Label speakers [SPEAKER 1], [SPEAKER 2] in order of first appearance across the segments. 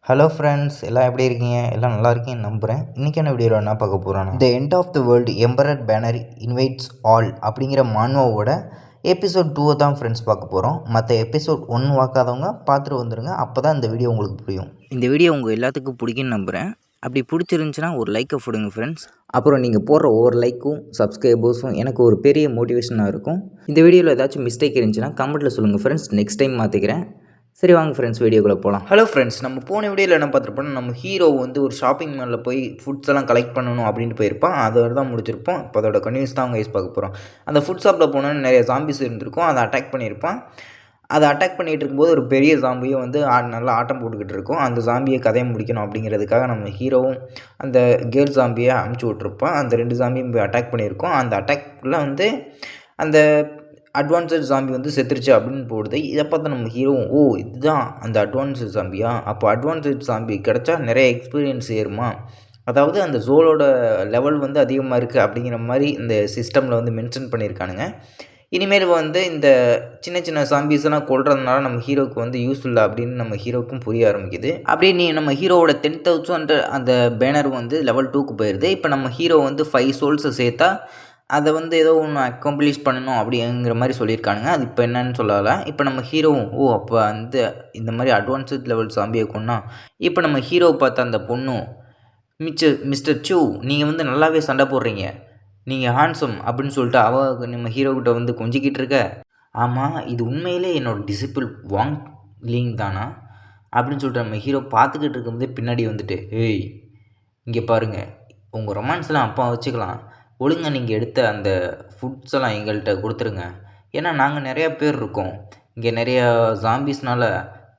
[SPEAKER 1] Hello friends, எல்லாம் எப்படி இருக்கீங்க? எல்லாம் நல்லா இருக்கீங்கன்னு நம்புகிறேன். இன்றைக்கான வீடியோவில் என்ன பார்க்க போகிறோன்னா, the end of the world emperor banner invites all அப்படிங்கிற மான்வாவோட எபிசோட் 2 தான் ஃப்ரெண்ட்ஸ் பார்க்க போகிறோம். மற்ற எபிசோட் 1 பார்க்காதவங்க பார்த்துட்டு வந்துடுங்க. அப்போ தான் இந்த வீடியோ உங்களுக்கு புரியும். இந்த வீடியோ உங்கள் எல்லாத்துக்கும் பிடிக்குன்னு நம்புகிறேன். அப்படி பிடிச்சிருந்துச்சுன்னா ஒரு லைக்கை போடுங்க ஃப்ரெண்ட்ஸ். அப்புறம் நீங்கள் போடுற ஒவ்வொரு லைக்கும் சப்ஸ்கிரைபர்ஸும் எனக்கு ஒரு பெரிய மோட்டிவேஷனாக இருக்கும். இந்த வீடியோவில் ஏதாச்சும் மிஸ்டேக் இருந்துச்சுன்னா கமெண்ட்டில் சொல்லுங்கள் ஃப்ரெண்ட்ஸ். நெக்ஸ்ட் டைம் மாற்றிக்கிறேன். சரி வாங்க ஃப்ரெண்ட்ஸ், வீடியோக்குள்ளே போகலாம். ஹலோ ஃப்ரெண்ட்ஸ், நம்ம போன வீடியோவில் என்ன பார்த்துருப்போம், நம்ம ஹீரோ வந்து ஒரு ஷாப்பிங் மாலில் போய் ஃபுட்ஸ் எல்லாம் கலெக்ட் பண்ணணும் அப்படின்ட்டு போயிருப்பான். அதோட தான் முடிச்சிருப்போம். இப்போ அதோட கன்வியூஸ் தான் அவங்க யூஸ் பார்க்க போகிறோம். அந்த ஃபுட் ஷாப்பில் போனோன்னு நிறைய ஜாம்பிஸ் இருந்திருக்கும். அதை அட்டாக் பண்ணியிருப்பான். அதை அட்டாக் பண்ணிகிட்டு இருக்கும்போது ஒரு பெரிய ஜாம்பியை வந்து நல்லா ஆட்டம் போட்டுக்கிட்டு இருக்கும். அந்த ஜாம்பியை கதையை முடிக்கணும் அப்படிங்கிறதுக்காக நம்ம ஹீரோவும் அந்த கேர்ள் ஜாம்பியை அமுச்சு விட்ருப்பான். அந்த 2 ஜாம்பியும் போய் அட்டாக் பண்ணியிருக்கோம். அந்த அட்டாக்ல வந்து அந்த அட்வான்ஸ்டு ஜாம்பி வந்து செத்துருச்சு அப்படின்னு போடுது. இதை பார்த்தா நம்ம ஹீரோவும், ஓ இதுதான் அந்த அட்வான்ஸ்டு ஜாம்பியா, அப்போ அட்வான்ஸ்டு ஜாம்பி கிடச்சா நிறைய எக்ஸ்பீரியன்ஸ் ஏறுமா, அதாவது அந்த ஜோலோட லெவல் வந்து அதிகமாக இருக்குது அப்படிங்கிற மாதிரி இந்த சிஸ்டமில் வந்து மென்ஷன் பண்ணியிருக்கானுங்க. இனிமேல் வந்து இந்த சின்ன சின்ன ஜாம்பிஸ் எல்லாம் கொள்றதுனால நம்ம ஹீரோவுக்கு வந்து யூஸ் இல்லை அப்படின்னு நம்ம ஹீரோவுக்கும் புரிய ஆரம்பிக்குது. அப்படியே நம்ம ஹீரோவோட 10,000 அந்த பேனர் வந்து லெவல் 2க்கு போயிடுது. இப்போ நம்ம ஹீரோ வந்து 5 சோல்ஸை சேர்த்தா அதை வந்து ஏதோ ஒன்று அக்கம்ப்ளிஷ் பண்ணணும் அப்படிங்கிற மாதிரி சொல்லியிருக்கானுங்க. அது இப்போ என்னன்னு சொல்லலை. இப்போ நம்ம ஹீரோவும், ஓ அப்போ வந்து இந்த மாதிரி அட்வான்ஸ்டு லெவல் ஜாம்பியை கொன்னா, இப்போ நம்ம ஹீரோவை பார்த்த அந்த பொண்ணும், மிஸ்டர் சூ நீங்கள் வந்து நல்லாவே சண்டை போடுறீங்க, நீங்கள் ஹான்சம் அப்படின்னு சொல்லிட்டு நம்ம ஹீரோக்கிட்ட வந்து கொஞ்சிக்கிட்டு இருக்க, ஆமாம் இது உண்மையிலே என்னோடய டிசிபிள் வாங் லீங் தானா அப்படின்னு சொல்லிட்டு நம்ம ஹீரோ பார்த்துக்கிட்டு இருக்கும்போதே பின்னாடி வந்துட்டு, ஏய் இங்கே பாருங்கள், உங்கள் ரொமான்ஸ்லாம் அப்போ வச்சுக்கலாம், ஒழுங்கா நீங்கள் எடுத்த அந்த ஃபுட்ஸ் எல்லாம் எங்கள்கிட்ட கொடுத்துருங்க. ஏன்னா நாங்கள் நிறையா பேர் இருக்கோம், இங்கே நிறையா ஜாம்பிஸ்னால்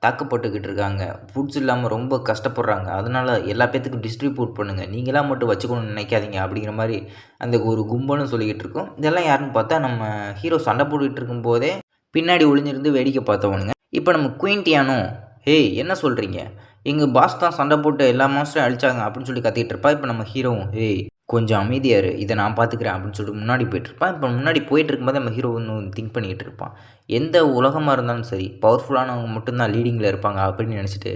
[SPEAKER 1] தாக்கப்பட்டுக்கிட்டு இருக்காங்க, ஃபுட்ஸ் இல்லாமல் ரொம்ப கஷ்டப்படுறாங்க, அதனால் எல்லா பேர்த்துக்கும் டிஸ்ட்ரிபியூட் பண்ணுங்கள், நீங்களாம் மட்டும் வச்சுக்கணும்னு நினைக்காதீங்க அப்படிங்கிற மாதிரி அந்த ஒரு கும்பலும் சொல்லிக்கிட்டு இருக்கோம். இதெல்லாம் யாருன்னு பார்த்தா நம்ம ஹீரோ சண்டை போட்டுக்கிட்டு இருக்கும்போதே பின்னாடி ஒளிஞ்சிருந்து வேடிக்கை பார்த்தவனுங்க. இப்போ நம்ம குயின்டியானோ, ஹேய் என்ன சொல்கிறீங்க, எங்கள் பாஸ் தான் சண்டை போட்டு எல்லா மாஸ்டரையும் அழிச்சாங்க அப்படின்னு சொல்லி கத்திக்கிட்டு இருப்பா. இப்போ நம்ம ஹீரோவும், ஹேய் கொஞ்சம் அமைதியாரு, இதை நான் பார்த்துக்கிறேன் அப்படின்னு சொல்லிட்டு முன்னாடி போயிட்டுருப்பான். இப்போ முன்னாடி போயிட்டு இருக்கும்போது நம்ம ஹீரோ ஒன்று திங்க் பண்ணிக்கிட்டு இருப்பான், எந்த உலகமாக இருந்தாலும் சரி பவர்ஃபுல்லானவங்க மட்டும்தான் லீடிங்கில் இருப்பாங்க அப்படின்னு நினச்சிட்டு,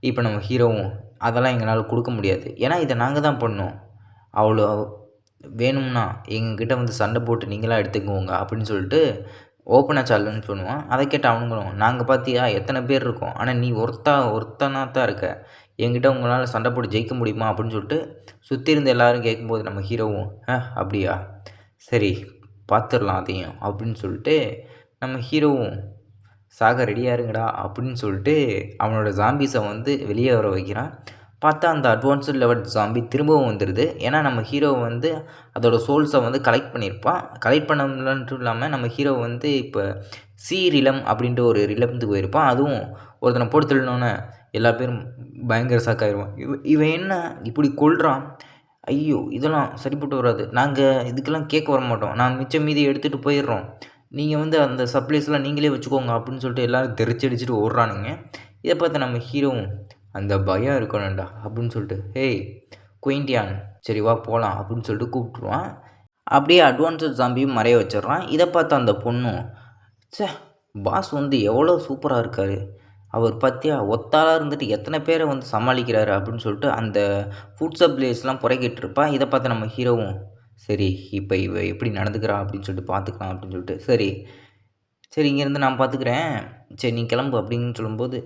[SPEAKER 1] இப்போ நம்ம ஹீரோவும் அதெல்லாம் எங்களால் கொடுக்க முடியாது, ஏன்னா இதை நாங்கள் தான் பண்ணோம், அவ்வளோ வேணும்னா எங்ககிட்ட வந்து சண்டை போட்டு நீங்களாம் எடுத்துக்குவோங்க அப்படின்னு சொல்லிட்டு ஓப்பனாக சேலஞ்ச் பண்ணுவான். அதை கேட்ட அவனுங்களும், நாங்கள் பார்த்தியா எத்தனை பேர் இருக்கோம், ஆனால் நீ ஒருத்தனாக தான் இருக்க, என்கிட்ட உங்களால் சண்டை போட்டு ஜெயிக்க முடியுமா அப்படின்னு சொல்லிட்டு சுற்றி இருந்த எல்லோரும் கேட்கும்போது நம்ம ஹீரோவும், அப்படியா சரி பார்த்துடலாம் அதையும் அப்படின்னு சொல்லிட்டு நம்ம ஹீரோவும் சாக ரெடியாக இருங்கடா அப்படின்னு சொல்லிட்டு அவனோட ஜாம்பிஸை வந்து வெளியே வர வைக்கிறான். பார்த்தா அந்த அட்வான்ஸ்டு லெவல் ஜாம்பி திரும்பவும் வந்துடுது. ஏன்னா நம்ம ஹீரோ வந்து அதோடய சோல்ஸை வந்து கலெக்ட் பண்ணியிருப்பான். கலெக்ட் பண்ணலன்ட்டு இல்லாமல் நம்ம ஹீரோ வந்து இப்போ ரிலம் அப்படின்ட்டு ஒரு ரிலத்துக்கு போயிருப்பான். அதுவும் ஒருத்தனை போட்டு தள்ளினோன்னே எல்லா பேரும் பயங்கர சாக்காயிருவான். இவன் என்ன இப்படி கொள்கிறான், ஐயோ இதெல்லாம் சரிப்பட்டு வராது, நாங்கள் இதுக்கெல்லாம் கேட்க வர மாட்டோம், நான் மிச்சம் மீதி எடுத்துகிட்டு போயிடுறோம், நீங்கள் வந்து அந்த சப்ளைஸ்லாம் நீங்களே வச்சுக்கோங்க அப்படின்னு சொல்லிட்டு எல்லோரும் தெரிச்சடிச்சிட்டு ஓடுறானுங்க. இதை பார்த்து நம்ம ஹீரோவும், அந்த பயம் இருக்கணும்டா அப்படின்னு சொல்லிட்டு, ஹேய் குயின்டியான் சரி வா போகலாம் அப்படின்னு சொல்லிட்டு கூப்பிட்ருவான். அப்படியே அட்வான்ஸ்டு ஜாம்பியும் மறைய வச்சிடுறான். இதை பார்த்து அந்த பொண்ணும், பாஸ் வந்து எவ்வளோ சூப்பராக இருக்கார், அவர் பார்த்தியா ஒத்தாளாக இருந்துட்டு எத்தனை பேரை வந்து சமாளிக்கிறாரு அப்படின்னு சொல்லிட்டு அந்த ஃபுட் சப்ளைஸ்லாம் புறக்கிட்டு இருப்பான். இதை பார்த்து நம்ம ஹீரோவும், சரி இப்போ இவ எப்படி நடந்துக்கிறா அப்படின்னு சொல்லிட்டு பார்த்துக்கலாம் அப்படின்னு சொல்லிட்டு, சரி இங்கேருந்து நான் பார்த்துக்கிறேன், சரி நீ கிளம்பு அப்படின்னு சொல்லும்போது,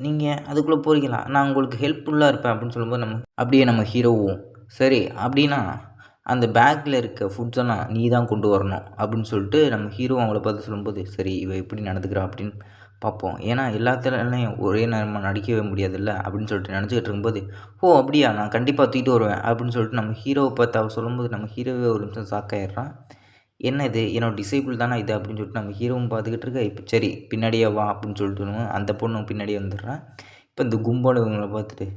[SPEAKER 1] நீங்கள் அதுக்குள்ளே போகிறீங்களா, நான் உங்களுக்கு ஹெல்ப்ஃபுல்லாக இருப்பேன் அப்படின்னு சொல்லும்போது அப்படியே நம்ம ஹீரோவும், சரி அப்படின்னா அந்த பேக்கில் இருக்க ஃபுட்ஸெல்லாம் நீ தான் கொண்டு வரணும் அப்படின்னு சொல்லிட்டு நம்ம ஹீரோ அவங்கள பார்த்து சொல்லும்போது, சரி இவ எப்படி நடந்துக்கிறா அப்படின்னு பார்ப்போம், ஏன்னா எல்லாத்துலையும் ஒரே நேரமாக நடிக்கவே முடியாதுல்ல அப்படின்னு சொல்லிட்டு நினச்சிக்கிட்டு இருக்கும்போது, ஓ அப்படியா நான் கண்டிப்பாக தூக்கிட்டு வருவேன் அப்படின்னு சொல்லிட்டு நம்ம ஹீரோவை பார்த்து அவள் சொல்லும்போது நம்ம ஹீரோவே ஒரு நிமிஷம் ஷாக்காயிடுறான். என்ன இது என்னோடய டிசைபிள் தானே இது அப்படின்னு சொல்லிட்டு நம்ம ஹீரோவும் பார்த்துக்கிட்டு இருக்க. இப்போ சரி பின்னாடியே வா அப்படின்னு சொல்லிட்டு அந்த பொண்ணும் பின்னாடியே வந்துடுறான். இப்போ இந்த கும்பல் இவங்களை பார்த்துட்டு,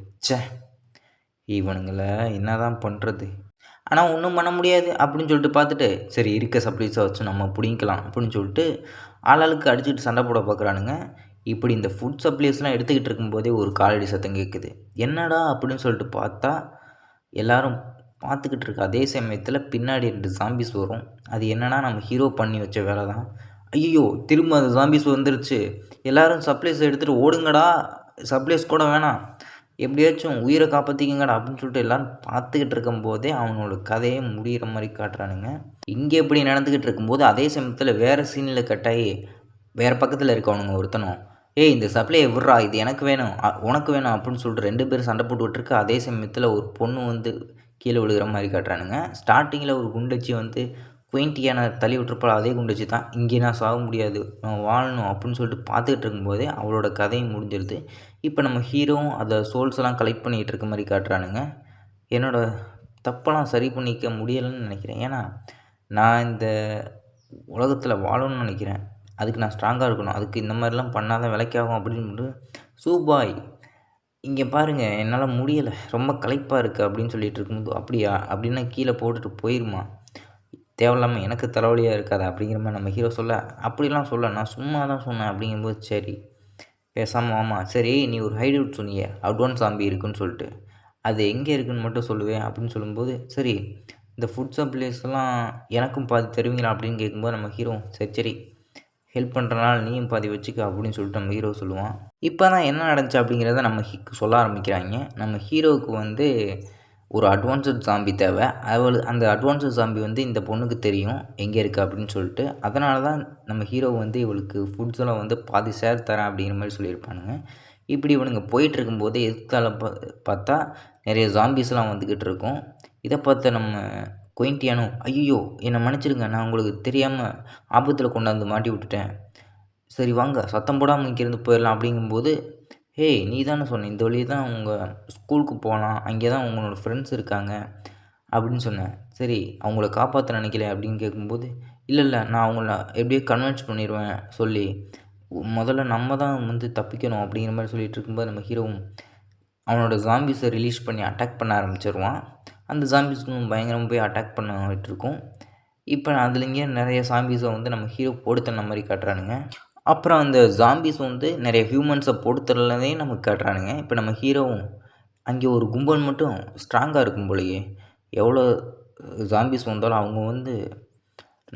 [SPEAKER 1] இவனுங்களை என்ன தான் பண்ணுறது, ஆனால் ஒன்றும் பண்ண முடியாது அப்படின்னு சொல்லிட்டு பார்த்துட்டு, சரி இருக்க சப்ளைஸை வச்சு நம்ம பிடிக்கலாம் அப்படின்னு சொல்லிட்டு ஆளாளுக்கு அடிச்சுட்டு சண்டை போட பார்க்குறானுங்க. இப்படி இந்த ஃபுட் சப்ளைஸ்லாம் எடுத்துக்கிட்டு இருக்கும்போதே ஒரு காலடி சத்தம் கேட்குது. என்னடா அப்படின்னு சொல்லிட்டு பார்த்தா எல்லோரும் பார்த்துக்கிட்டு இருக்க அதே சமயத்தில் பின்னாடி 2 ஜாம்பிஸ் வரும். அது என்னென்னா நம்ம ஹீரோ பண்ணி வச்ச வேலை தான். ஐயோ திரும்ப அந்த ஜாம்பிஸ் வந்துருச்சு, எல்லோரும் சப்ளைஸ் எடுத்துகிட்டு ஓடுங்கடா, சப்ளைஸ் கூட வேணாம், எப்படியாச்சும் உயிரை காப்பாற்றிக்கங்கடா அப்படின்னு சொல்லிட்டு எல்லோரும் பார்த்துக்கிட்டு இருக்கும்போதே அவனோட கதையே முடிகிற மாதிரி காட்டுறானுங்க. இங்கே இப்படி நடந்துக்கிட்டு இருக்கும்போது அதே சமயத்தில் வேறு சீனில் கட்டாயி வேறு பக்கத்தில் இருக்கவனுங்க ஒருத்தனும், ஏய் இந்த சப்ளையை விட்றா, இது எனக்கு வேணும் உனக்கு வேணும் அப்படின்னு சொல்லிட்டு 2 பேரும் சண்டை போட்டுக்கிட்டு அதே சமயத்தில் ஒரு பொண்ணு வந்து கீழே விழுகிற மாதிரி காட்டுறானுங்க. ஸ்டார்டிங்கில் ஒரு குண்டச்சி வந்து குயின்டியான தள்ளி விட்டுருப்பாள், அதே குண்டச்சி தான். இங்கே நான் சாக முடியாது, நான் வாழணும் அப்படின்னு சொல்லிட்டு பார்த்துக்கிட்டு இருக்கும்போதே அவளோட கதையும் முடிஞ்சிருது. இப்போ நம்ம ஹீரோவும் அதை சோல்ஸ் எல்லாம் கலெக்ட் பண்ணிகிட்டு இருக்க மாதிரி காட்டுறானுங்க. என்னோடய தப்பெல்லாம் சரி பண்ணிக்க முடியலைன்னு நினைக்கிறேன். ஏன்னா நான் இந்த உலகத்தில் வாழணும்னு நினைக்கிறேன். அதுக்கு நான் ஸ்ட்ராங்காக இருக்கணும், அதுக்கு இந்த மாதிரிலாம் பண்ணால் தான் வேலைக்காகும் அப்படின்னு சூபாய் இங்கே பாருங்கள் என்னால் முடியலை, ரொம்ப களைப்பாக இருக்குது அப்படின்னு சொல்லிட்டு இருக்கும்போது, அப்படியா அப்படின்னா கீழே போட்டுட்டு போயிருமா, தேவையில்லாமல் எனக்கு தலைவலியாக இருக்காது அப்படிங்கிற மாதிரி நம்ம ஹீரோ சொல்ல, அப்படிலாம் சொல்ல நான் சும்மா தான் சொன்னேன் அப்படிங்கும்போது, சரி பேசாமல் ஆமாம் சரி நீ ஒரு ஹைடவுட் சொன்னியே அட்வான்ஸ் ஜாம்பி இருக்குன்னு சொல்லிட்டு, அது எங்கே இருக்குதுன்னு மட்டும் சொல்லுவேன் அப்படின்னு சொல்லும்போது, சரி இந்த ஃபுட் சப்ளைஸ்லாம் எனக்கும் பாதி தருவீங்களா அப்படின்னு கேட்கும்போது நம்ம ஹீரோ சரி சரி ஹெல்ப் பண்ணுறனால நீயும் பாதி வச்சுக்க அப்படின்னு சொல்லிட்டு நம்ம ஹீரோ சொல்லுவான். இப்போ தான் என்ன நடந்துச்சு அப்படிங்கிறத நம்ம சொல்ல ஆரம்பிக்கிறாங்க. நம்ம ஹீரோவுக்கு வந்து ஒரு அட்வான்ஸ்டு ஜாம்பி தேவை. அந்த அட்வான்ஸ்டு ஜாம்பி வந்து இந்த பொண்ணுக்கு தெரியும் எங்கே இருக்குது அப்படின்னு சொல்லிட்டு, அதனால தான் நம்ம ஹீரோ வந்து இவளுக்கு ஃபுட்ஸெல்லாம் வந்து பாதி ஷேர் தரேன் அப்படிங்கிற மாதிரி சொல்லியிருப்பானுங்க. இப்படி இவனுங்க போயிட்டுருக்கும்போதே எதிர்த்தால பார்த்தா நிறைய ஜாம்பிஸ்லாம் வந்துக்கிட்டு இருக்கும். இதை பார்த்த நம்ம குயின்டியானோ, ஐயோ என்னை மன்னிச்சிடுங்க, நான் உங்களுக்கு தெரியாமல் ஆபத்தில் கொண்டாந்து மாட்டி விட்டுட்டேன், சரி வாங்க சத்தம் போடாமல் இங்கேருந்து போயிடலாம் அப்படிங்கும்போது, ஹேய் நீ தானே சொன்ன இந்த வழியே தான் உங்கள் ஸ்கூலுக்கு போகலாம், அங்கே தான் உங்களோட ஃப்ரெண்ட்ஸ் இருக்காங்க அப்படின்னு சொன்னேன், சரி அவங்கள காப்பாற்ற நினைக்கல அப்படின்னு கேட்கும்போது, இல்லை நான் அவங்கள எப்படியோ கன்வின்ஸ் பண்ணிடுவேன் சொல்லி, முதல்ல நம்ம தான் வந்து தப்பிக்கணும் அப்படிங்கிற மாதிரி சொல்லிகிட்டு இருக்கும்போது நம்ம ஹீரோவும் அவனோட ஜாம்பிஸை ரிலீஸ் பண்ணி அட்டாக் பண்ண ஆரம்பிச்சிருவான். அந்த ஜாம்பிஸ்க்கும் பயங்கரமாக போய் அட்டாக் பண்ணிட்டு இருக்கும். இப்போ அதுலேங்கே நிறைய ஜாம்பிஸை வந்து நம்ம ஹீரோ போட்டு தள்ள மாதிரி காட்டுறானுங்க. அப்புறம் அந்த ஜாம்பிஸ் வந்து நிறைய ஹியூமன்ஸை போட்டு தள்ளதே நமக்கு காட்டுறானுங்க. இப்போ நம்ம ஹீரோவும் அங்கே ஒரு கும்பல் மட்டும் ஸ்ட்ராங்காக இருக்கும் போலயே, எவ்வளோ ஜாம்பிஸ் வந்தாலும் அவங்க வந்து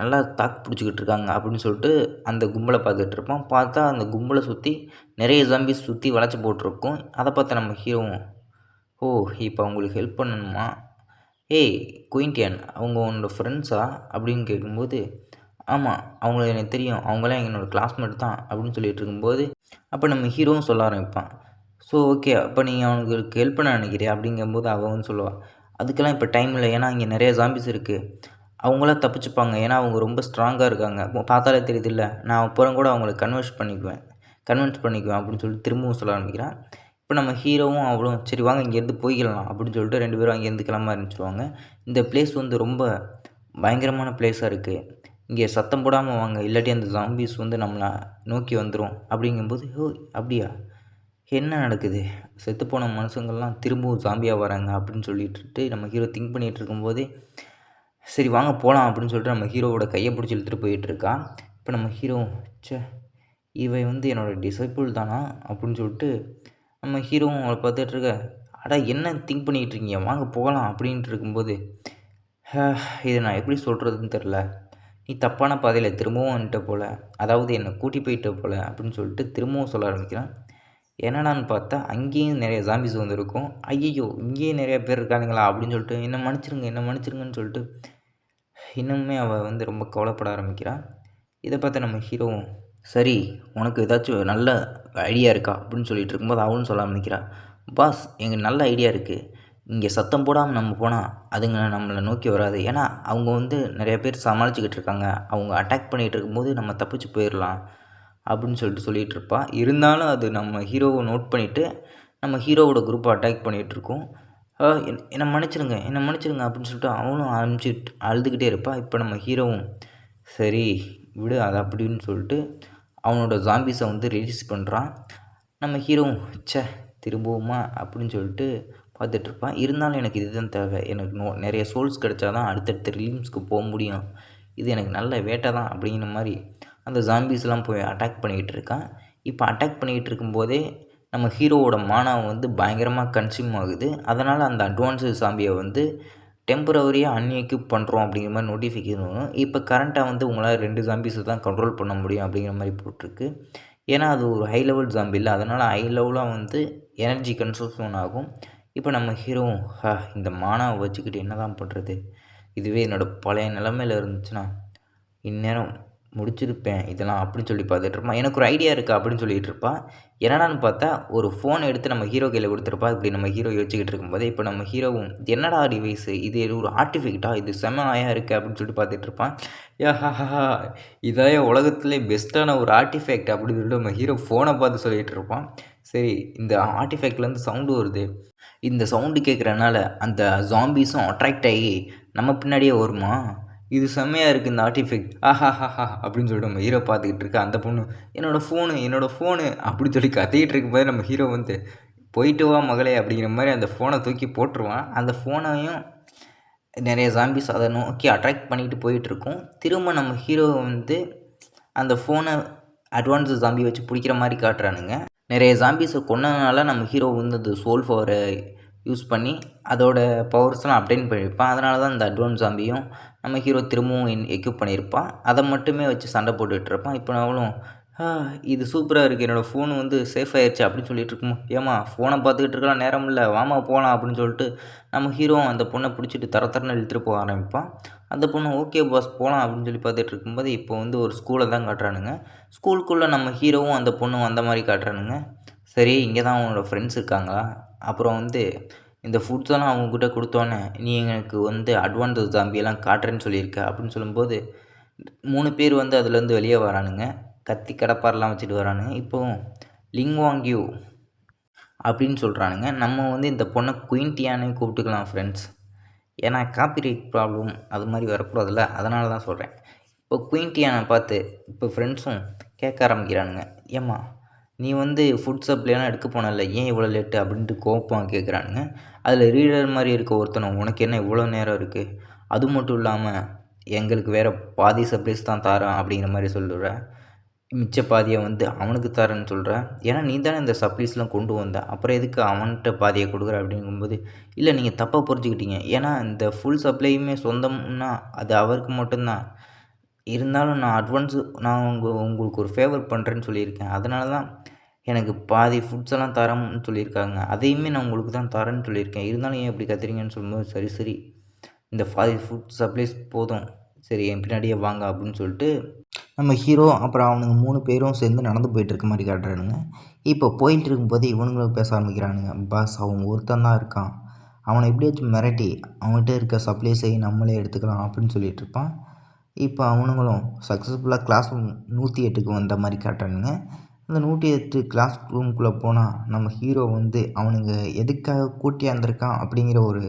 [SPEAKER 1] நல்லா தாக்கு பிடிச்சிக்கிட்டு இருக்காங்க அப்படின்னு சொல்லிட்டு அந்த கும்பலை பார்த்துட்டு இருப்பான். பார்த்தா அந்த கும்பலை சுற்றி நிறைய ஜாம்பிஸ் சுற்றி வளைச்சி போட்டிருக்கும். அதை பார்த்து நம்ம ஹீரோவும், ஓ இப்போ அவங்களுக்கு ஹெல்ப் பண்ணணுமா, ஏய் குயின்டியன் அவங்க உன்னோட ஃப்ரெண்ட்ஸா அப்படின்னு கேட்கும்போது, ஆமாம் அவங்கள எனக்கு தெரியும், அவங்களாம் என்னோடய கிளாஸ்மேட் தான் அப்படின்னு சொல்லிட்டு இருக்கும்போது, அப்போ நம்ம ஹீரோவும் சொல்ல ஆரம்பிப்பான். ஸோ ஓகே அப்போ நீங்கள் அவங்களுக்கு ஹெல்ப் பண்ண நினைக்கிறியா அப்படிங்கும்போது அவன் வந்து சொல்லுவாள், அதுக்கெல்லாம் இப்போ டைம் இல்லை, ஏன்னா இங்கே நிறைய ஜாம்பிஸ் இருக்குது, அவங்களாம் தப்பிச்சுப்பாங்க, ஏன்னா அவங்க ரொம்ப ஸ்ட்ராங்காக இருக்காங்க, பார்த்தாலே தெரியுதில்ல, நான் அப்புறம் கூட அவங்கள கன்வின்ஸ் பண்ணிக்குவேன் அப்படின்னு சொல்லிட்டு திரும்பவும் சொல்ல ஆரம்பிக்கிறான். இப்போ நம்ம ஹீரோவும் அவ்வளோ சரி வாங்க இங்கேருந்து போய்க்கலாம் அப்படின்னு சொல்லிட்டு 2 பேரும் அங்கேருந்து கிளம்ப ஆரம்பிச்சிருவாங்க. இந்த பிளேஸ் வந்து ரொம்ப பயங்கரமான பிளேஸாக இருக்குது, இங்கே சத்தம் போடாமல் வாங்க, இல்லாட்டி அந்த ஜாம்பிஸ் வந்து நம்மளை நோக்கி வந்துடும் அப்படிங்கும்போது, ஓ அப்படியா என்ன நடக்குது, செத்துப்போன மனுஷங்கள்லாம் திரும்பவும் ஜாம்பியாக வராங்க அப்படின்னு சொல்லிட்டு நம்ம ஹீரோ திங்க் பண்ணிகிட்டு இருக்கும்போதே, சரி வாங்க போகலாம் அப்படின்னு சொல்லிட்டு நம்ம ஹீரோவோட கையை பிடிச்சி இழுத்துட்டு போயிட்டுருக்கா. இப்போ நம்ம ஹீரோ சே இவை வந்து என்னோடய டிசைபிள் தானா அப்படின்னு சொல்லிட்டு நம்ம ஹீரோவும் அவளை பார்த்துட்ருக்க, அடா என்ன திங்க் பண்ணிக்கிட்டு இருக்கீங்க வாங்க போகலாம் அப்படின்ட்டு இருக்கும்போது, இதை நான் எப்படி சொல்கிறதுன்னு தெரில, நீ தப்பான பாதையில் திரும்பவும் வந்துட்ட போல், அதாவது என்னை கூட்டி போயிட்ட போல் அப்படின்னு சொல்லிட்டு திரும்பவும் சொல்ல ஆரம்பிக்கிறான். என்னடான்னு பார்த்தா அங்கேயும் நிறைய ஜாம்பிஸ் வந்துருக்கும். ஐயையோ இங்கேயும் நிறைய பேர் இருக்கானுங்களா அப்படின்னு சொல்லிட்டு என்னை மன்னிச்சிருங்கன்னு சொல்லிட்டு இன்னுமே அவள் வந்து ரொம்ப கவலைப்பட ஆரம்பிக்கிறாள். இதை பார்த்து நம்ம ஹீரோவும், சரி உனக்கு ஏதாச்சும் நல்ல ஐடியா இருக்கா அப்படின்னு சொல்லிட்டு இருக்கும்போது அவளும் சொல்ல ஆரம்பிக்கிறாள், பாஸ் எங்களுக்கு நல்ல ஐடியா இருக்குது, இங்கே சத்தம் போடாமல் நம்ம போனால் அதுங்க நம்மளை நோக்கி வராது, ஏன்னா அவங்க வந்து நிறைய பேர் சமாளிச்சுக்கிட்டு இருக்காங்க, அவங்க அட்டாக் பண்ணிகிட்டு இருக்கும்போது நம்ம தப்பிச்சு போயிடலாம் அப்படின்னு சொல்லிட்டு இருப்பா. இருந்தாலும் அது நம்ம ஹீரோவை நோட் பண்ணிவிட்டு நம்ம ஹீரோவோட குரூப்பை அட்டாக் பண்ணிகிட்ருக்கோம். என்னை மன்னிச்சிருங்க அப்படின்னு சொல்லிட்டு அவனும் அழுதுகிட்டே இருப்பாள். இப்போ நம்ம ஹீரோவும் சரி விடு அது அப்படின்னு சொல்லிட்டு அவனோட ஜாம்பிஸை வந்து ரிலீஸ் பண்ணுறான். நம்ம ஹீரோவும் ச்சே திரும்பவுமா அப்படின்னு சொல்லிட்டு பார்த்துட்ருப்பான். இருந்தாலும் எனக்கு இதுதான் தேவை, எனக்கு நிறைய சோல்ஸ் கிடச்சா தான் அடுத்தடுத்த ரிலீம்ஸ்க்கு போக முடியும், இது எனக்கு நல்ல வேட்டை தான் அப்படிங்கிற மாதிரி அந்த ஜாம்பிஸ்லாம் போய் அட்டாக் பண்ணிக்கிட்டு இருக்கான். இப்போ அட்டாக் பண்ணிக்கிட்டு இருக்கும்போதே நம்ம ஹீரோவோட மானம் வந்து பயங்கரமாக கன்சியூம் ஆகுது. அதனால் அந்த அட்வான்ஸு ஜாம்பியை வந்து டெம்பரவரியாக அன்எக்யூப் பண்ணுறோம் அப்படிங்கிற மாதிரி நோட்டிஃபிகேஷன் வரும். இப்போ கரண்ட்டாக வந்து உங்களால் 2 ஜாம்பிஸை தான் கண்ட்ரோல் பண்ண முடியும் அப்படிங்கிற மாதிரி போட்டிருக்கு. ஏன்னா அது ஒரு ஹை லெவல் ஜாம்பி இல்லை, அதனால் ஹை லெவலாக வந்து எனர்ஜி கன்சப்ஷன் ஆகும். இப்போ நம்ம ஹீரோவும் இந்த மானாவை வச்சுக்கிட்டு என்ன தான் பண்ணுறது, இதுவே என்னோடய பழைய நிலமையில் இருந்துச்சுன்னா இந்நேரம் முடிச்சிருப்பேன் இதெல்லாம் அப்படின்னு சொல்லி பார்த்துட்டு இருப்பான். எனக்கு ஒரு ஐடியா இருக்குது அப்படின்னு சொல்லிகிட்டு இருப்பான். என்னடான்னு பார்த்தா ஒரு ஃபோன் எடுத்து நம்ம ஹீரோ கையில் கொடுத்துருப்பா. இப்படி நம்ம ஹீரோ யோசிச்சுக்கிட்டு இருக்கும்போது இப்போ நம்ம ஹீரோவும் என்னடா டிவைஸு இது, ஒரு ஆர்டிஃபெக்டா, இது செம்மையாக இருக்குது அப்படின்னு சொல்லிட்டு பார்த்துட்டு இருப்பான். ஹஹா இதாய உலகத்துலேயே பெஸ்ட்டான ஒரு ஆர்டிஃபெக்ட் அப்படின்னு சொல்லிட்டு நம்ம ஹீரோ ஃபோனை பார்த்து சொல்லிகிட்டு இருப்பான். சரி, இந்த ஆர்டிஃபெக்ட்லேருந்து சவுண்டு வருது, இந்த சவுண்டு கேட்குறனால அந்த ஜாம்பிஸும் அட்ராக்ட் ஆகி நம்ம பின்னாடியே வருமா, இது செம்மையாக இருக்குது இந்த ஆர்டிஃபெக்ட், ஆஹாஹாஹா அப்படின்னு சொல்லிட்டு நம்ம ஹீரோ பார்த்துக்கிட்டு இருக்க அந்த பொண்ணு என்னோடய ஃபோனு அப்படின்னு சொல்லி கத்திக்கிட்டு இருக்கும்போது நம்ம ஹீரோ வந்து போயிட்டு வா மகளே அப்படிங்கிற மாதிரி அந்த ஃபோனை தூக்கி போட்டுருவான். அந்த ஃபோனையும் நிறைய ஜாம்பிஸ் அதை நோக்கி அட்ராக்ட் பண்ணிட்டு போயிட்டுருக்கோம். திரும்ப நம்ம ஹீரோ வந்து அந்த ஃபோனை அட்வான்ஸ் ஜாம்பி வச்சு பிடிக்கிற மாதிரி காட்டுறானுங்க. நிறைய ஜாம்பிஸை கொன்னதுனால நம்ம ஹீரோ வந்து அந்த சோல் பவரை யூஸ் பண்ணி அதோட பவர்ஸ்லாம் அப்டேட் பண்ணியிருப்பான். அதனால தான் இந்த அட்வான்ஸ் ஜாம்பியும் நம்ம ஹீரோ திரும்பவும் எக்யூப் பண்ணியிருப்பான். அதை மட்டுமே வச்சு சண்டை போட்டுக்கிட்டு இருப்பான். இப்போ அவளும் இது சூப்பராக இருக்குது, என்னோடய ஃபோன் வந்து சேஃப் ஆயிடுச்சு அப்படின்னு சொல்லிட்டு இருக்குமோ, ஏமா ஃபோனை பார்த்துக்கிட்டு இருக்கலாம், நேரம் இல்லை, வாமா போகலாம் அப்படின்னு சொல்லிட்டு நம்ம ஹீரோ அந்த பொண்ணை பிடிச்சிட்டு தரன்னு இழுத்துட்டு போக ஆரம்பிப்பான். அந்த பொண்ணு ஓகே பாஸ் போகலாம் அப்படின்னு சொல்லி பார்த்துட்டு இருக்கும்போது இப்போ வந்து ஒரு ஸ்கூலை தான் காட்டுறானுங்க. ஸ்கூலுக்குள்ளே நம்ம ஹீரோவும் அந்த பொண்ணும் அந்த மாதிரி காட்டுறானுங்க. சரி, இங்கே தான் அவனோட ஃப்ரெண்ட்ஸ் இருக்காங்களா, அப்புறம் வந்து இந்த ஃபுட்ஸெல்லாம் அவங்கக்கிட்ட கொடுத்தோன்னே நீ எனக்கு வந்து அட்வான்ஸ் ஜாம்பியெல்லாம் காட்டுறேன்னு சொல்லியிருக்க அப்படின்னு சொல்லும்போது 3 பேர் வந்து அதுலேருந்து வெளியே வரானுங்க. கத்தி கடப்பாரெலாம் வச்சுட்டு வரானுங்க. இப்போவும் லிங்வாங்யூ அப்படின்னு சொல்கிறானுங்க. நம்ம வந்து இந்த பொண்ணை குயின்டியானே கூப்பிட்டுக்கலாம் ஃப்ரெண்ட்ஸ், ஏன்னா காப்பிரைட் ப்ராப்ளம் அது மாதிரி வரக்கூடாதுல்ல, அதனால தான் சொல்கிறேன். இப்போ குயின்டியானை பார்த்து இப்போ ஃப்ரெண்ட்ஸும் கேட்க ஆரம்பிக்கிறானுங்க, ஏம்மா நீ வந்து ஃபுட் சப்ளைலாம் எடுக்க போனல, ஏன் இவ்வளோ லேட்டு அப்படின்ட்டு கோப்பம் கேட்குறானுங்க. அதில் ரீடர் மாதிரி இருக்க ஒருத்தனும் உனக்கு என்ன இவ்வளோ நேரம் இருக்குது, அது மட்டும் இல்லாமல் எங்களுக்கு வேறு பாதி சப்ளைஸ் தான் தரான் அப்படிங்கிற மாதிரி சொல்லுற, மிச்ச பாதியை வந்து அவனுக்கு தரேன்னு சொல்கிற, ஏன்னா நீ தானே இந்த சப்ளைஸ்லாம் கொண்டு வந்த, அப்புறம் எதுக்கு அவன்கிட்ட பாதியை கொடுக்குற அப்படிங்கும்போது, இல்லை நீங்கள் தப்பாக புரிஞ்சுக்கிட்டீங்க, ஏன்னா இந்த ஃபுல் சப்ளையுமே சொந்தம்னா அது அவருக்கு மட்டும்தான், இருந்தாலும் நான் அட்வான்ஸு நான் உங்களுக்கு ஒரு ஃபேவர் பண்ணுறேன்னு சொல்லியிருக்கேன், அதனால தான் எனக்கு பாதி ஃபுட்ஸ் எல்லாம் தரேன்னு சொல்லியிருக்காங்க, அதையுமே நான் உங்களுக்கு தான் தரேன்னு சொல்லியிருக்கேன், இருந்தாலும் ஏன் இப்படி கத்துறீங்கன்னு சொல்லும்போது, சரி இந்த பாதி ஃபுட் சப்ளைஸ் போதும், சரி என் பின்னாடியே வாங்க அப்படின்னு சொல்லிட்டு நம்ம ஹீரோ அப்புறம் அவனுங்க 3 பேரும் சேர்ந்து நடந்து போயிட்டுருக்க மாதிரி காட்டுறானுங்க. இப்போ போயிட்டு இருக்கும்போது இவனுங்களும் பேச ஆரம்பிக்கிறானுங்க, பாஸ் அவன் ஒருத்தன் தான் இருக்கான், அவனை எப்படியாச்சும் மிரட்டி அவன்கிட்ட இருக்க சப்ளைஸை நம்மளே எடுத்துக்கலாம் அப்படின்னு சொல்லிட்டு இருப்பான். இப்போ அவனுங்களும் சக்ஸஸ்ஃபுல்லாக கிளாஸ் ரூம் 108க்கு வந்த மாதிரி காட்டுறானுங்க. அந்த 108 கிளாஸ் ரூம்குள்ளே போனால் நம்ம ஹீரோ வந்து அவனுங்க எதுக்காக கூட்டியாந்துருக்கான் அப்படிங்கிற ஒரு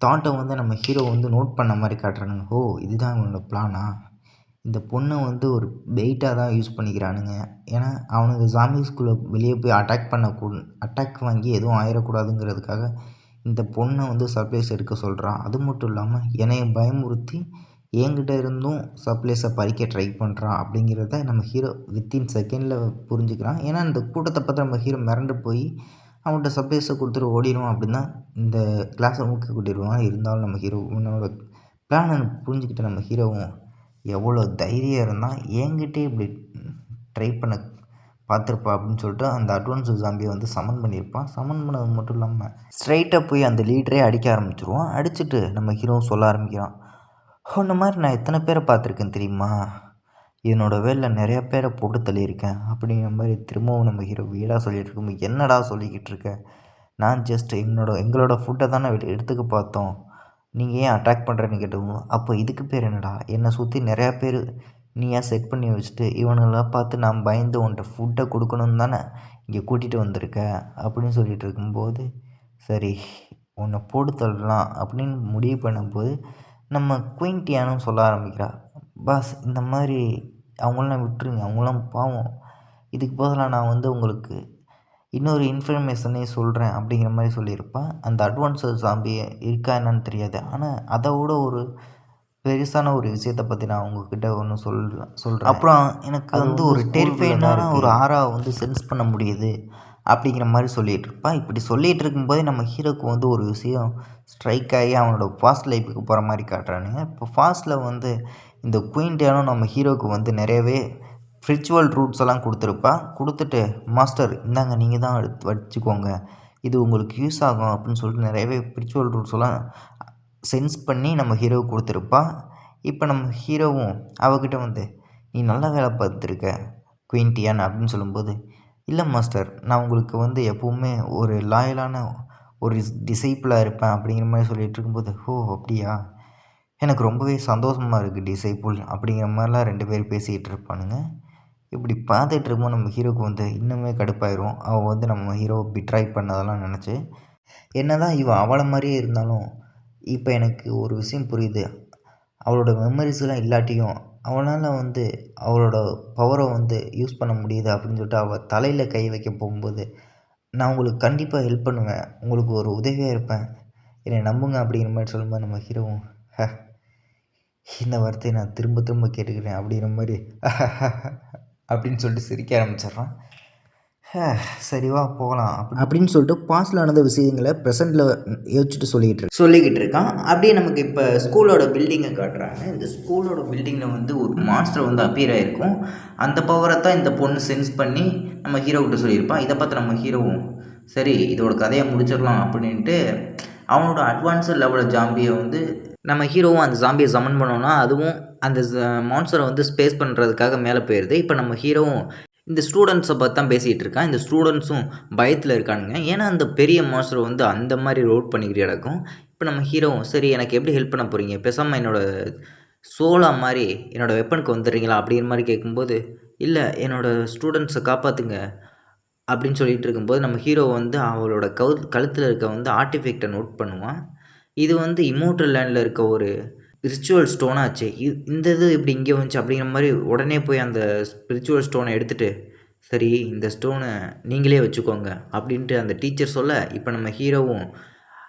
[SPEAKER 1] தாட்டை வந்து நம்ம ஹீரோ வந்து நோட் பண்ண மாதிரி காட்டுறானுங்க. ஓ, இதுதான் அவனோட பிளானா, இந்த பொண்ணை வந்து ஒரு பெயிட்டாக தான் யூஸ் பண்ணிக்கிறானுங்க, ஏன்னா அவனுக்கு ஜாம்பிஸ்குள்ளே வெளியே போய் அட்டாக் வாங்கி எதுவும் ஆயிடக்கூடாதுங்கிறதுக்காக இந்த பொண்ணை வந்து சர்ப்ரைஸ் எடுக்க சொல்கிறான். அது மட்டும் இல்லாமல் என்னைய பயமுறுத்தி என்கிட்ட இருந்தும் சப்ளைஸை பறிக்க ட்ரை பண்ணுறான் அப்படிங்கிறத நம்ம ஹீரோ வித்தின் செகண்டில் புரிஞ்சுக்கிறான். ஏன்னா இந்த கூட்டத்தை பார்த்து நம்ம ஹீரோ மிரண்டு போய் அவன்கிட்ட சப்ளைஸை கொடுத்துட்டு ஓடிடுவான் அப்படின்னா இந்த கிளாஸை ஊக்கி கூட்டிடுவான். இருந்தாலும் நம்ம ஹீரோனோட பிளானை புரிஞ்சுக்கிட்ட நம்ம ஹீரோவும் எவ்வளோ தைரியம் இருந்தால் என்கிட்டே இப்படி ட்ரை பண்ண பார்த்துருப்பா அப்படின்னு சொல்லிட்டு அந்த அட்வான்ஸ் ஜாம்பியை வந்து சமன் பண்ணியிருப்பான். சமன் பண்ணது மட்டும் இல்லாமல் ஸ்ட்ரைட்டாக போய் அந்த லீடரே அடிக்க ஆரம்பிச்சிருவான். அடிச்சுட்டு நம்ம ஹீரோவும் சொல்ல ஆரம்பிக்கிறான், இந்த மாதிரி நான் எத்தனை பேரை பார்த்துருக்கேன் தெரியுமா, என்னோடய வேலையில் நிறையா பேரை போட்டு தள்ளியிருக்கேன் அப்படிங்கிற மாதிரி திரும்பவும் நம்ம ஹீரோ வீடாக சொல்லிகிட்டு இருக்கும்போது, என்னடா சொல்லிக்கிட்டு இருக்க, நான் ஜஸ்ட் எங்களோட ஃபுட்டை தானே எடுத்துக்க பார்த்தோம், நீங்கள் ஏன் அட்டாக் பண்ணுறேன்னு கேட்டவங்க, அப்போ இதுக்கு பேர் என்னடா, என்னை சுற்றி நிறையா பேர் நீ ஏன் செட் பண்ணி வச்சுட்டு இவனெல்லாம் பார்த்து நான் பயந்து உன்ட்ட ஃபுட்டை கொடுக்கணுன்னு தானே இங்கே கூட்டிகிட்டு வந்திருக்க அப்படின்னு சொல்லிகிட்டு இருக்கும்போது, சரி உன்னை போட்டு தள்ளலாம் அப்படின்னு முடிவு பண்ணும்போது நம்ம குயின்டியானும் சொல்ல ஆரம்பிக்கிறா, பாஸ் இந்த மாதிரி அவங்களாம் விட்டுருங்க, அவங்களாம் பாவம், இதுக்கு பதிலாக நான் வந்து உங்களுக்கு இன்னொரு இன்ஃபர்மேஷனே சொல்கிறேன் அப்படிங்கிற மாதிரி சொல்லியிருப்பான். அந்த அட்வான்ஸ் ஜாம்பி இருக்கா என்னன்னு தெரியாது, ஆனால் அதை விட ஒரு பெருசான ஒரு விஷயத்தை பற்றி நான் உங்ககிட்ட ஒன்று சொல்கிறேன். அப்புறம் எனக்கு வந்து ஒரு டெரிஃபைனான ஒரு ஆரா வந்து சென்ஸ் பண்ண முடியுது அப்படிங்கிற மாதிரி சொல்லிகிட்டு இருப்பான். இப்படி சொல்லிகிட்டு இருக்கும்போதே நம்ம ஹீரோக்கு வந்து ஒரு விஷயம் ஸ்ட்ரைக் ஆகி அவனோட ஃபாஸ்ட் லைஃபுக்கு போகிற மாதிரி காட்டுறானுங்க. இப்போ ஃபாஸ்ட்டில் வந்து இந்த குயின்டியானும் நம்ம ஹீரோவுக்கு வந்து நிறையவே ஸ்பிரிச்சுவல் ரூட்ஸ் எல்லாம் கொடுத்துருப்பா. கொடுத்துட்டு மாஸ்டர் இந்தாங்க நீங்கள் தான் எடுத்து வச்சுக்கோங்க, இது உங்களுக்கு யூஸ் ஆகும் அப்படின்னு சொல்லிட்டு நிறையவே ஸ்பிரிச்சுவல் ரூட்ஸ் எல்லாம் சென்ஸ் பண்ணி நம்ம ஹீரோவுக்கு கொடுத்துருப்பா. இப்போ நம்ம ஹீரோவும் அவகிட்ட வந்து நீ நல்லா வேலை பார்த்துருக்க குயின் டியான் அப்படின்னு சொல்லும்போது, இல்லை மாஸ்டர் நான் உங்களுக்கு வந்து எப்போவுமே ஒரு லாயலான ஒரு டிசைப்பிளாக இருப்பேன் அப்படிங்கிற மாதிரி சொல்லிகிட்டு இருக்கும்போது, ஓ அப்படியா, எனக்கு ரொம்பவே சந்தோஷமாக இருக்குது டிசைப்புள் அப்படிங்கிற மாதிரிலாம் 2 பேர் பேசிக்கிட்டு இருப்பானுங்க. இப்படி பார்த்துட்டு இருக்கும்போது நம்ம ஹீரோவுக்கு வந்து இன்னுமே கடுப்பாயிரும். அவள் வந்து நம்ம ஹீரோவை பிட்ராய் பண்ணதெல்லாம் நினச்சி, என்ன தான் இவன் அவளை மாதிரியே இருந்தாலும் இப்போ எனக்கு ஒரு விஷயம் புரியுது, அவளோட மெமரிஸ்லாம் இல்லாட்டியும் அவளால் வந்து அவளோட பவரை வந்து யூஸ் பண்ண முடியுது அப்படின்னு சொல்லிட்டு அவள் தலையில் கை வைக்க போகும்போது, நான் உங்களுக்கு கண்டிப்பாக ஹெல்ப் பண்ணுவேன், உங்களுக்கு ஒரு உதவியாக இருப்பேன், என்னை நம்புங்க அப்படிங்கிற மாதிரி சொல்லும்போது நம்ம ஹீரோவும் இந்த வார்த்தையை நான் திரும்ப திரும்ப கேட்டுக்கிறேன் அப்படிங்கிற மாதிரி அப்படின்னு சொல்லிட்டு சிரிக்க ஆரம்பிச்சிட்றான். சரிவா போகலாம் அப்படின்னு சொல்லிட்டு பாஸ்டில் நடந்த விஷயங்களை ப்ரெசென்ட்டில் யோசிச்சுட்டு சொல்லிக்கிட்டு இருக்கான். அப்படியே நமக்கு இப்போ ஸ்கூலோட பில்டிங்கை காட்டுறாங்க. இந்த ஸ்கூலோட பில்டிங்கில் வந்து ஒரு மாஸ்டர் வந்து அப்பியர் ஆகிருக்கும். அந்த பவரை தான் இந்த பொண்ணு சென்ஸ் பண்ணி நம்ம ஹீரோக்கிட்ட சொல்லியிருப்பான். இதை பார்த்து நம்ம ஹீரோவும் சரி இதோட கதையை முடிச்சிடலாம் அப்படின்ட்டு அவனோட அட்வான்ஸட் லெவலில் ஜாம்பியை வந்து நம்ம ஹீரோவும் அந்த ஜாம்பியை சமன் பண்ணோன்னா அதுவும் அந்த மான்ஸ்டரை வந்து ஸ்பேஸ் பண்ணுறதுக்காக மேலே போயிடுது. இப்போ நம்ம ஹீரோவும் இந்த ஸ்டூடெண்ட்ஸை பார்த்து தான் பேசிகிட்டு இருக்கான். இந்த ஸ்டூடெண்ட்ஸும் பயத்தில் இருக்கானுங்க. ஏன்னா அந்த பெரிய மாஸ்டர் வந்து அந்த மாதிரி ரோட் பண்ணிக்கிட்டு கிடக்கும். இப்போ நம்ம ஹீரோவும் சரி எனக்கு எப்படி ஹெல்ப் பண்ண போகிறீங்க, பேசாமல் என்னோடய சோலா மாதிரி என்னோடய வெப்பனுக்கு வந்துடுறீங்களா அப்படிங்கிற மாதிரி கேட்கும்போது, இல்லை என்னோடய ஸ்டூடெண்ட்ஸை காப்பாற்றுங்க அப்படின்னு சொல்லிகிட்டு இருக்கும்போது நம்ம ஹீரோ வந்து அவளோட கழுத்தில் இருக்க வந்து ஆர்டிஃபெக்டை நோட் பண்ணுவான். இது வந்து இம்மோர்டல் லேண்டில் இருக்க ஒரு ஸ்பிரிச்சுவல் ஸ்டோனாச்சு. இந்த இது இப்படி இங்கே வந்துச்சு அப்படிங்கிற மாதிரி உடனே போய் அந்த ஸ்பிரிச்சுவல் ஸ்டோனை எடுத்துகிட்டு சரி இந்த ஸ்டோனை நீங்களே வச்சுக்கோங்க அப்படின்ட்டு அந்த டீச்சர் சொல்ல, இப்போ நம்ம ஹீரோவும்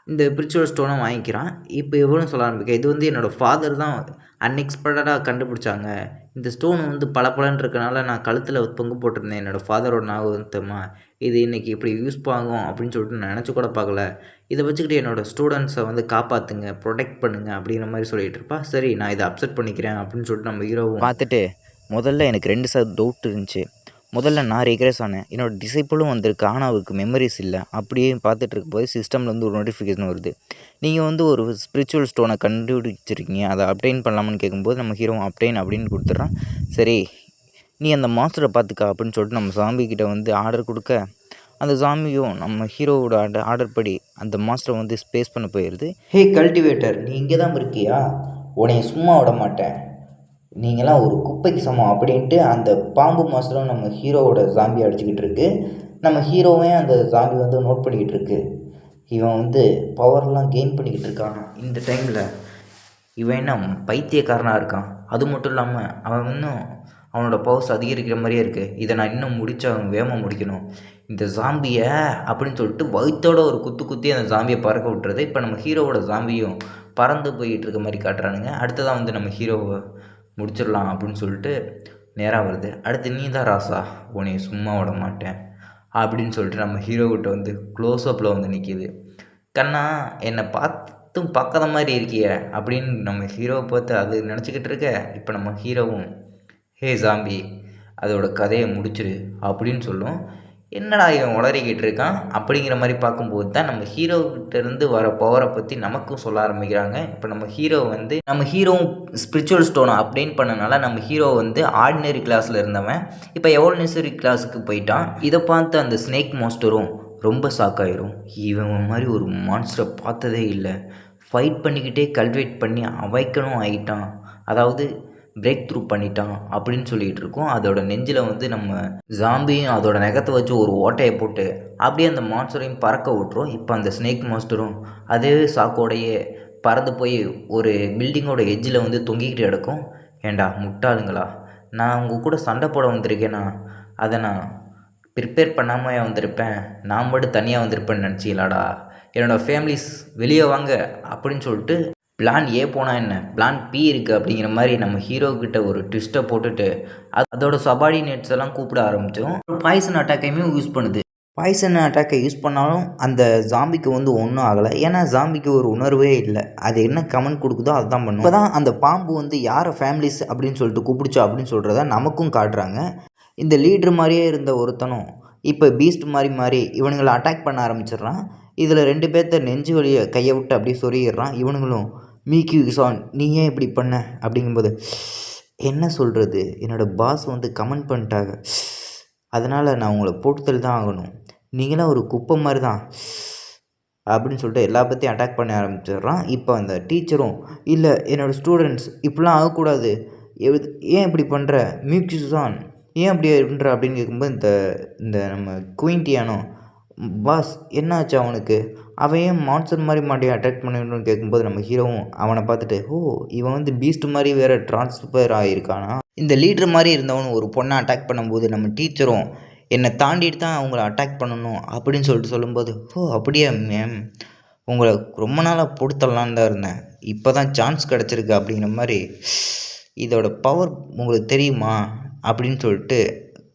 [SPEAKER 1] இந்த ஸ்பிரிச்சுவல் ஸ்டோனை வாங்கிக்கிறான். இப்போ எவ்வளோ சொல்ல ஆரம்பிக்க, இது வந்து என்னோடய ஃபாதர் தான் அன்எக்ஸ்பெக்டடாக கண்டுபிடிச்சாங்க. இந்த ஸ்டோன் வந்து பளபளன்னு இருக்கனால நான் கழுத்தில் தொங்க போட்டிருந்தேன் என்னோடய ஃபாதரோட ஞாபகத்தமாக, இது இன்றைக்கி இப்படி யூஸ் ஆகும் அப்படின்னு சொல்லிட்டு நான் நினச்சி கூட பார்க்கல. இதை வச்சுக்கிட்டு என்னோடய ஸ்டூடெண்ட்ஸை வந்து காப்பாற்றுங்க, ப்ரொடெக்ட் பண்ணுங்கள் அப்படிங்கிற மாதிரி சொல்லிகிட்டு இருப்பா. சரி நான் இதை அப்செட் பண்ணிக்கிறேன் அப்படின்னு சொல்லிட்டு நம்ம ஹீரோவும் பார்த்துட்டு, முதல்ல எனக்கு 2 டவுட் இருந்துச்சு. முதல்ல நான் ரிக்ரெஸ் ஆனேன், என்னோடய டிசைப்பிளும் வந்திருக்கு ஆனால் அவருக்கு மெமரிஸ் இல்லை. அப்படியே பார்த்துட்டு இருக்கும்போது சிஸ்டம்லேருந்து ஒரு நோட்டிஃபிகேஷன் வருது, நீங்கள் வந்து ஒரு ஸ்பிரிச்சுவல் ஸ்டோனை கண்டுபிடிச்சிருக்கீங்க, அதை அப்டைன் பண்ணலாமான்னு கேட்கும்போது நம்ம ஹீரோ அப்டைன் அப்படின்னு கொடுத்துட்றான். சரி நீ அந்த மாஸ்டரை பார்த்துக்கா அப்படின்னு சொல்லிட்டு நம்ம சாம்பிக்கிட்ட வந்து ஆர்டர் கொடுக்க, அந்த சாமியும் நம்ம ஹீரோவோட ஆர்டர் படி அந்த மாஸ்டரை வந்து ஸ்பேஸ் பண்ண போயிடுது. ஹே கல்டிவேட்டர், நீ இங்கே தான் இருக்கியா, உன்னைய சும்மா விட மாட்டேன், நீங்களாம் ஒரு குப்பைக்கு சமம் அப்படின்ட்டு அந்த பாம்பு மாஸ்டரும் நம்ம ஹீரோவோட ஜாம்பி அடிச்சுக்கிட்டு இருக்கு. நம்ம ஹீரோவே அந்த ஜாம்பி வந்து நோட் பண்ணிக்கிட்டு இருக்கு. இவன் வந்து பவர்லாம் கெயின் பண்ணிக்கிட்டு இருக்கான். இந்த டைமில் இவன் என்ன பைத்தியக்காரனாக இருக்கான், அது மட்டும் இல்லாமல் அவன் இன்னும் அவனோட பவர்ஸ் அதிகரிக்கிற மாதிரியே இருக்குது. இதை நான் இன்னும் முடித்து அவன் வேகமாக முடிக்கணும் இந்த ஜாம்பியை அப்படின்னு சொல்லிட்டு வயிற்றோட ஒரு குத்தி அந்த ஜாம்பியை பறக்க விட்டுறது. இப்போ நம்ம ஹீரோவோட ஜாம்பியும் பறந்து போயிட்டு இருக்க மாதிரி காட்டுறானுங்க. அடுத்ததான் வந்து நம்ம ஹீரோவை முடிச்சிடலாம் அப்படின்னு சொல்லிட்டு நேராக வருது. அடுத்து நீ தான் ராசா, உன்னை சும்மா விட மாட்டேன் அப்படின்னு சொல்லிட்டு நம்ம ஹீரோக்கிட்ட வந்து க்ளோஸ்அப்பில் வந்து நிற்கிது. கண்ணா என்னை பார்த்தும் பார்க்காத மாதிரி இருக்கிய அப்படின்னு நம்ம ஹீரோவை பார்த்து அது நினச்சிக்கிட்டு இருக்க. இப்போ நம்ம ஹீரோவும் ஹே ஜாம்பி அதோட கதையை முடிச்சிரு அப்படின்னு சொல்லும். என்னடா இவன் உளறிக்கிட்டு இருக்கான் அப்படிங்கிற மாதிரி பார்க்கும்போது தான் நம்ம ஹீரோக்கிட்டேருந்து வர பவரை பற்றி நமக்கும் சொல்ல ஆரம்பிக்கிறாங்க. இப்போ நம்ம ஹீரோவும் ஸ்பிரிச்சுவல் ஸ்டோனை அப்டேட் பண்ணனால நம்ம ஹீரோ வந்து ஆர்டினரி கிளாஸில் இருந்தவன் இப்போ எவல்யூஷனரி கிளாஸுக்கு போயிட்டான். இதை பார்த்து அந்த ஸ்னேக் மாஸ்டரும் ரொம்ப ஷாக்காயிரும். இவன் மாதிரி ஒரு மான்ஸ்டரை பார்த்ததே இல்லை, ஃபைட் பண்ணிக்கிட்டே கல்டிவேட் பண்ணி அவைக்கணும் ஆகிட்டான், அதாவது பிரேக் த்ரூ பண்ணிட்டான் அப்படின்னு சொல்லிகிட்டு இருக்கோம். அதோட நெஞ்சில் வந்து நம்ம ஜாம்பியும் அதோட நகத்தை வச்சு ஒரு ஓட்டையை போட்டு அப்படியே அந்த மான்ஸ்டரையும் பறக்க விட்டுரும். இப்போ அந்த ஸ்னேக் மாஸ்டரும் அதே சாக்கோடையே பறந்து போய் ஒரு பில்டிங்கோட எட்ஜில் வந்து தொங்கிக்கிட்டு கிடக்கும். ஏண்டா முட்டாளுங்களா, நான் உங்கள் கூட சண்டை போட வந்திருக்கேனா, அதை நான் ப்ரிப்பேர் பண்ணாமல் வந்திருப்பேன், நான் மட்டும் தனியாக வந்திருப்பேன்னு நினச்சிக்கலாடா, என்னோடய ஃபேமிலிஸ் வெளியே வாங்க அப்படின்னு சொல்லிட்டு பிளான் ஏ போனால் என்ன, பிளான் பி இருக்குது அப்படிங்கிற மாதிரி நம்ம ஹீரோக்கிட்ட ஒரு ட்விஸ்ட்டை போட்டுட்டு அதோட சபார்டினேட்ஸ் எல்லாம் கூப்பிட ஆரம்பித்தோம். பாய்சன் அட்டாக்கையுமே யூஸ் பண்ணுது. பாய்சன் அட்டாக்கை யூஸ் பண்ணாலும் அந்த ஜாம்பிக்கு வந்து ஒன்றும் ஆகலை. ஏன்னா ஜாம்பிக்கு ஒரு உணர்வே இல்லை. அது என்ன கமெண்ட் கொடுக்குதோ அதுதான் பண்ணும். இப்போ தான் அந்த பாம்பு வந்து யாரை ஃபேமிலிஸ் அப்படின்னு சொல்லிட்டு கூப்பிடுச்சா அப்படின்னு சொல்கிறத நமக்கும் காட்டுறாங்க. இந்த லீட்ரு மாதிரியே இருந்த ஒருத்தனும் இப்போ பீஸ்ட் மாறி இவனுங்களை அட்டாக் பண்ண ஆரம்பிச்சிடுறான். இதில் 2 பேர்த்த நெஞ்சு வலியை கையை விட்டு அப்படியே சொருகிடுறான். இவனுங்களும் மீக்யூ சான் நீ ஏன் இப்படி பண்ண அப்படிங்கும்போது என்ன சொல்கிறது, என்னோடய பாஸ் வந்து கமெண்ட் பண்ணிட்டாங்க, அதனால் நான் உங்களை போட்டுத்தல் தான் ஆகணும், நீங்களாம் ஒரு குப்பை மாதிரி தான் அப்படின்னு சொல்லிட்டு எல்லா பற்றியும் அட்டாக் பண்ண ஆரம்பிச்சிடுறான். இப்போ அந்த டீச்சரும் இல்லை என்னோடய ஸ்டூடெண்ட்ஸ் இப்படிலாம் ஆகக்கூடாது, ஏன் இப்படி பண்ணுற மியூக்யூசான் ஏன் அப்படி பண்ணுற அப்படின்னு கேட்கும்போது இந்த நம்ம குயின்டியானோ பாஸ் என்னாச்சு அவனுக்கு, அவன் ஏன் மான்சர் மாதிரி மாட்டியும் அட்டாக் பண்ணணும்னு கேட்கும்போது நம்ம ஹீரோவும் அவனை பார்த்துட்டு இவன் வந்து பீஸ்ட் மாதிரி வேறு ட்ரான்ஸ்ஃபர் ஆகியிருக்கானா. இந்த லீடர் மாதிரி இருந்தவனு ஒரு பொண்ணை அட்டாக் பண்ணும்போது நம்ம டீச்சரும் என்னை தாண்டிட்டு தான் அவங்கள அட்டாக் பண்ணணும் அப்படின்னு சொல்லிட்டு சொல்லும்போது அப்படியா மேம், உங்களை ரொம்ப நாளாக பொடுத்தலான்னு தான் இருந்தேன், இப்போ தான் சான்ஸ் கிடச்சிருக்கு அப்படிங்கிற மாதிரி, இதோட பவர் உங்களுக்கு தெரியுமா அப்படின்னு சொல்லிட்டு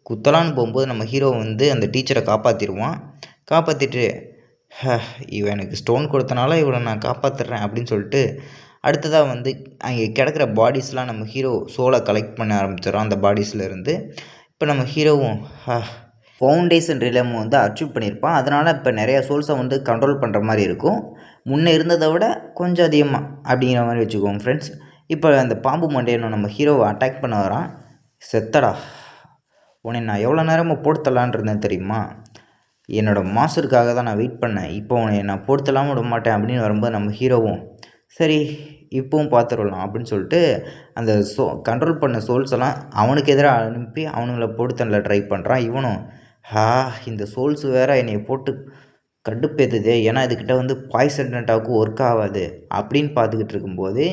[SPEAKER 1] குத்தலான்னு போகும்போது நம்ம ஹீரோ வந்து அந்த டீச்சரை காப்பாற்றிடுவான். காப்பாற்றிட்டு இவன் எனக்கு ஸ்டோன் கொடுத்தனால இவனை நான் காப்பாற்றுறேன் அப்படின்னு சொல்லிட்டு அடுத்ததாக வந்து அங்கே கிடக்கிற பாடிஸ்லாம் நம்ம ஹீரோ சோலை கலெக்ட் பண்ண ஆரம்பிச்சிடறோம். அந்த பாடிஸ்லேருந்து இப்போ நம்ம ஹீரோவும் ஃபவுண்டேஷன் ரிலம் வந்து அச்சீவ் பண்ணியிருப்பான். அதனால் இப்போ நிறையா சோல்ஸை வந்து கண்ட்ரோல் பண்ணுற மாதிரி இருக்கும், முன்னே இருந்ததை விட கொஞ்சம் அதிகமாக அப்படிங்கிற மாதிரி வச்சுக்குவோம் ஃப்ரெண்ட்ஸ். இப்போ அந்த பாம்பு மண்டையனும் நம்ம ஹீரோவை அட்டாக் பண்ண வரான். செத்தடா, உன்னை நான் எவ்வளோ நேரமாக போடுத்தலான் இருந்தேன் தெரியுமா, என்னோடய மாஸ்டருக்காக தான் நான் வெயிட் பண்ணேன், இப்போ உன்னை நான் போடுத்தலாமல் விட மாட்டேன் அப்படின்னு வரும்போது நம்ம ஹீரோவும் சரி இப்போவும் பார்த்துடலாம் அப்படின்னு சொல்லிட்டு அந்த கண்ட்ரோல் பண்ண சோல்ஸ் எல்லாம் அவனுக்கு எதிராக அனுப்பி அவனுங்களை போடுத்தனில் ட்ரை பண்ணுறான். இவனும் இந்த சோல்ஸ் வேறு என்னை போட்டு கடுப்பேற்றுது, ஏன்னா இதுக்கிட்ட வந்து பாய்சன் அட்டாக்கு ஒர்க் ஆகாது அப்படின்னு பார்த்துக்கிட்டு இருக்கும்போது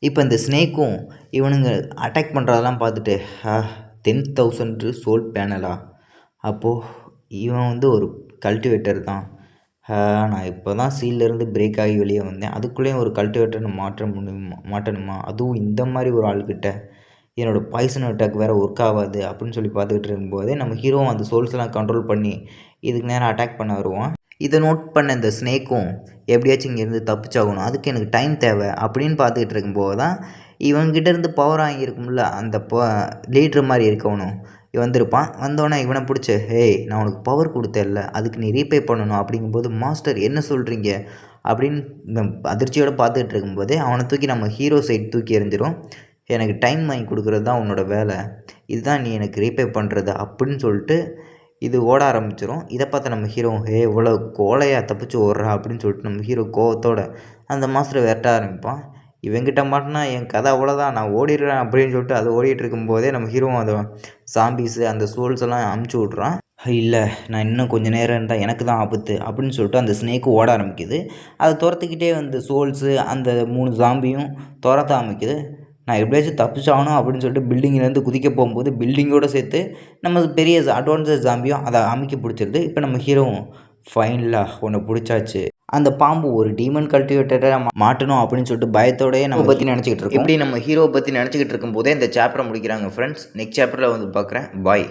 [SPEAKER 1] இப்போ இந்த ஸ்னேக்கும் இவனுங்க அட்டாக் பண்ணுறதெல்லாம் பார்த்துட்டு 10,000 சோல் பேனலா, அப்போது இவன் வந்து ஒரு கல்டிவேட்டர் தான், நான் இப்போ தான் சீல்லேருந்து பிரேக் ஆகி வெளியே வந்தேன், அதுக்குள்ளேயும் ஒரு கல்டிவேட்டரை மாட்டணுமா, அதுவும் இந்த மாதிரி ஒரு ஆள்கிட்ட, என்னோடய பாய்சன் அட்டாக் வேறு ஒர்க் ஆகாது அப்படின்னு சொல்லி பார்த்துக்கிட்டு இருக்கும்போதே நம்ம ஹீரோவும் அந்த சோல்ஸ்லாம் கண்ட்ரோல் பண்ணி இதுக்கு நேரம் அட்டாக் பண்ண வருவான். இதை நோட் பண்ண இந்த ஸ்னேக்கும் எப்படியாச்சும் இங்கேருந்து தப்பிச்சாகணும், அதுக்கு எனக்கு டைம் தேவை அப்படின்னு பார்த்துக்கிட்டு இருக்கும்போது தான் இவன்கிட்டேருந்து பவர் வாங்கியிருக்கும்ல அந்த லீட்ரு மாதிரி இருக்கவனும் வந்திருப்பான். வந்தோடனே இவனை பிடிச்சி நான் உனக்கு பவர் கொடுத்தேன்ல, அதுக்கு நீ ரீபே பண்ணணும் அப்படிங்கும்போது மாஸ்டர் என்ன சொல்கிறீங்க அப்படின்னு அதிர்ச்சியோடு பார்த்துக்கிட்டு இருக்கும்போதே அவனை தூக்கி நம்ம ஹீரோ சைடு தூக்கி எறிஞ்சிடும். எனக்கு டைம் வாங்கி கொடுக்குறது தான் உன்னோட வேலை, இதுதான் நீ எனக்கு ரீபே பண்ணுறது அப்படின்னு சொல்லிட்டு இது ஓட ஆரம்பிச்சிடும். இதை பார்த்து நம்ம ஹீரோ இவ்வளோ கோலையாக தப்பிச்சு ஓடுறா அப்படின்னு சொல்லிட்டு நம்ம ஹீரோ கோவத்தோடு அந்த மாஸ்டரை விரட்ட ஆரம்பிப்பான். இவங்கிட்ட மாட்டினா என் கதை அவ்வளோதான், நான் ஓடிடுறேன் அப்படின்னு சொல்லிட்டு அது ஓடிட்டு இருக்கும்போதே நம்ம ஹீரோவும் அந்த சாம்பிஸு அந்த சோல்ஸ் எல்லாம் அமுச்சு விட்றான். இல்லை நான் இன்னும் கொஞ்சம் நேரம் இருந்தால் எனக்கு தான் ஆபத்து அப்படின்னு சொல்லிட்டு அந்த ஸ்னேக்கு ஓட ஆரம்பிக்குது. அதை துரத்துக்கிட்டே வந்து சோல்ஸு அந்த 3 ஜாம்பியும் துரத்த ஆரம்பிக்குது. நான் எப்படியாச்சும் தப்பிச்சாகணும் அப்படின்னு சொல்லிட்டு பில்டிங்லேருந்து குதிக்க போகும்போது பில்டிங்கோடு சேர்த்து நம்ம பெரிய அட்வான்ஸஸ் ஜாம்பியும் அதை அமைக்க பிடிச்சிருது. இப்போ நம்ம ஹீரோவும் ஃபைனலாக ஒன்று பிடிச்சாச்சு, அந்த பாம்பு ஒரு டீமன் கல்டிவேட்டரை மாட்டணும் அப்படின்னு சொல்லிட்டு பயத்தோடய நம்ம பற்றி நினச்சிக்கிட்டு இருக்கோம். இப்படி நம்ம ஹீரோவை பற்றி நினச்சிக்கிட்டு இருக்கும்போதே இந்த சாப்டரை முடிக்கிறாங்க ஃப்ரெண்ட்ஸ். நெக்ஸ்ட் சாப்டரில் வந்து பார்க்குறேன். பாய்.